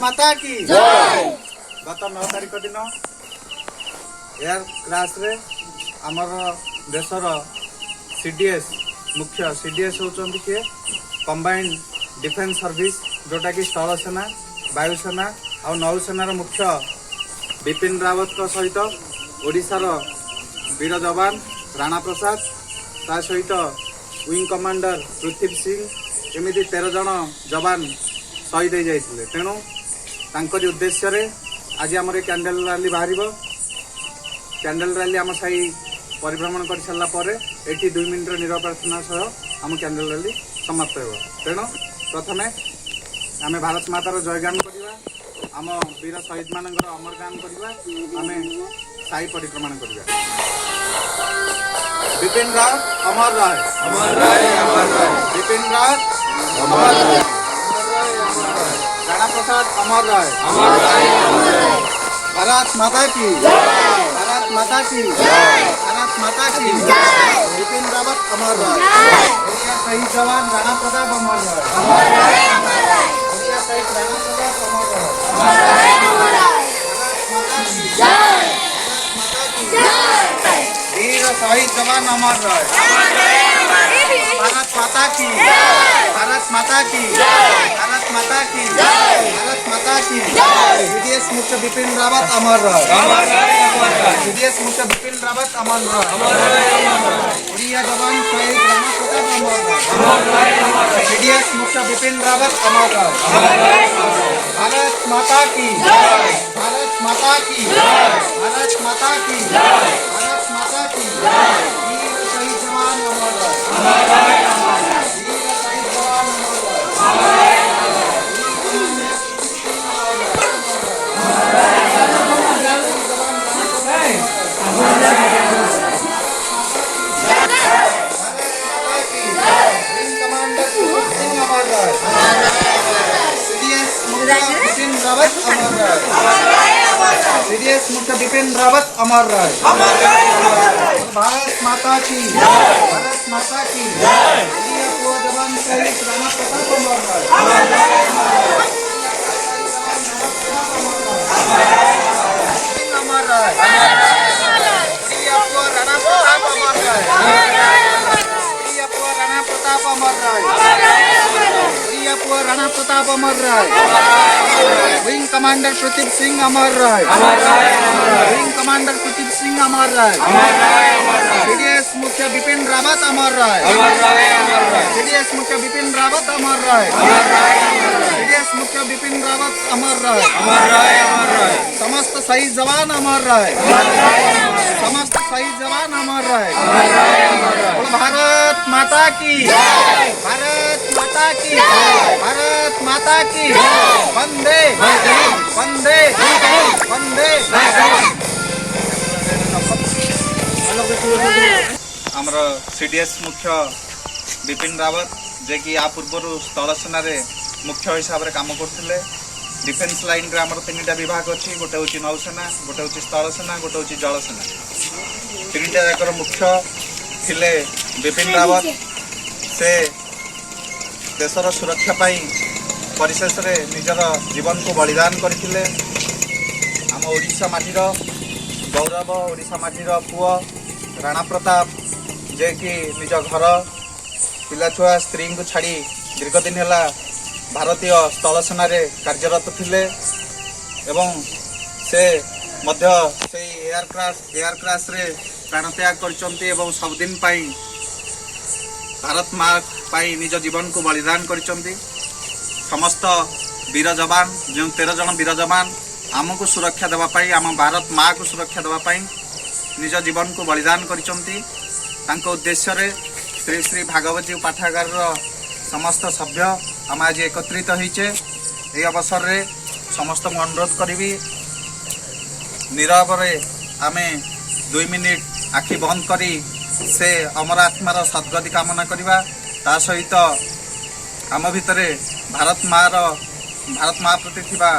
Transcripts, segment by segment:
माता की गत 9 तारिख दिन एयर क्रैश रे आमर देशर सीडीएस मुख्य सीडीएस होचंदी के कंबाइंड डिफेंस सर्विस जोटा कि स्थल सेना वायुसेना और नौसेनार मुख्य बिपिन रावत सहित ओडिशार वीर जवान राणा प्रसाद ता सहित विंग कमांडर पृथ्वी सिंह एमती 13 जन जवान शहीद हो जाते तेणु तांकरी उद्देश्य रे आज आम कैंडल रैली बाहर कैंडल रैली आम साई परिभ्रमण कर सारा पर ये 2 मिनिट निरव प्रार्थना सह आम कैंडल रैली समाप्त हो तेणु प्रथम आम भारत मातार जयगान करवा आम वीर शहीद मान अमर गान करवा आम साई परिक्रमण करवा। बिपिन रावत अमर रहे बिपिन रावत अमर रहे राणा प्रसाद अमर रहे भारत माता की भारत माता की भारत माता की बिपिन रावत अमर रहे शहीद जवान राणा प्रताप अमर रहे शहीद राणा प्रताप अमर रहे वीर शहीद जवान अमर रहे भारत माता की भारत माता की भारत माता की भारत माता की सीडीएस मुख्य बिपिन रावत अमर रहे सीडीएस मुख्य बिपिन रावत अमर रहे उड़िया जवान शहीद राणा प्रताप अमर रहे सीडीएस मुख्य बिपिन रावत अमर रहे भारत माता की भारत माता की भारत माता की भारत माता की वीर शहीद जवान अमर रहे वीर शहीद जवान अमर रहे सीडीएस मुख्य बिपिन रावत अमर रहे भारत माता की भारत माता की जवान शहीद राणा प्रताप अमर राणा प्रताप अमर राणा प्रताप अमर रहे विंग कमांडर पृथ्वी सिंह अमर रहे विंग कमांडर पृथ्वी सिंह अमर रहे सीडीएस मुख्य बिपिन रावत अमर रहे सीडीएस मुख्य बिपिन रावत अमर रहे सीडीएस मुख्य बिपिन रावत अमर रहे समस्त शहीद जवान अमर रहे समस्त शहीद जवान अमर रहे भारत माता की भारत माता की भारत माता की वंदे वंदे वंदे आमर सीडीएस मुख्य बिपिन रावत जे कि या पूर्व स्थल सेना मुख्य हिसाब से काम करते डिफेन्स लाइन रे आमर 3टा विभाग अच्छी गोटे हूँ नौसेना गोटे हूँ स्थल सेना गोटे हूँ जल सेना 3टा जाकर मुख्य थिले बिपिन रावत से देशर सुरक्षा पाई परिशेष रे निजर जीवन को बलिदान करथिले आम ओडिशा माटीर गौरव ओडिशा माटीर पुओ राणा प्रताप जे कि निज घर पिला छुआ स्त्री को छाड़ी दीर्घ दिन है भारतीय स्थल सेना रे कार्यरत थिले एवं से मध्य से एयर क्रैश रे प्राण त्याग करचंती एवं सब दिन पाई भारत माँ पाई निज जीवन को बलिदान करचंती समस्त वीर जवान जो 13 जन वीर जवान आमको सुरक्षा देवाई आम भारत माँ को सुरक्षा देवाई निज जीवन को बलिदान करचंती तांको उद्देश्य रे श्री श्री भागवती पाठागार समस्त सभ्य आम आज एकत्रित होइचे ए अवसर रे समस्त को अनुरोध करी नीरव रे आमे 2 मिनिट आखि बंद करी से अमर आत्मार सद्गति कामना करवा ता सहित आम भितर भारत माँ प्रति थिबा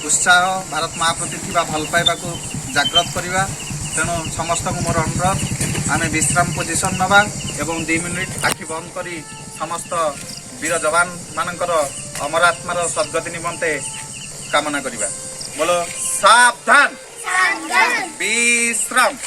उत्साह भारत माँ प्रति थिबा भल पाइबा को जागृत करवा तेणु समस्त को मोर अनुरोध आम विश्राम पोजिशन नवा एवं 2 मिनिट आखि बंद करी समस्त वीर जवान मानकर अमर आत्मार सद्गति निमंते कामना करिबा। बोलो सावधान विश्राम।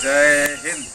जय हिंद।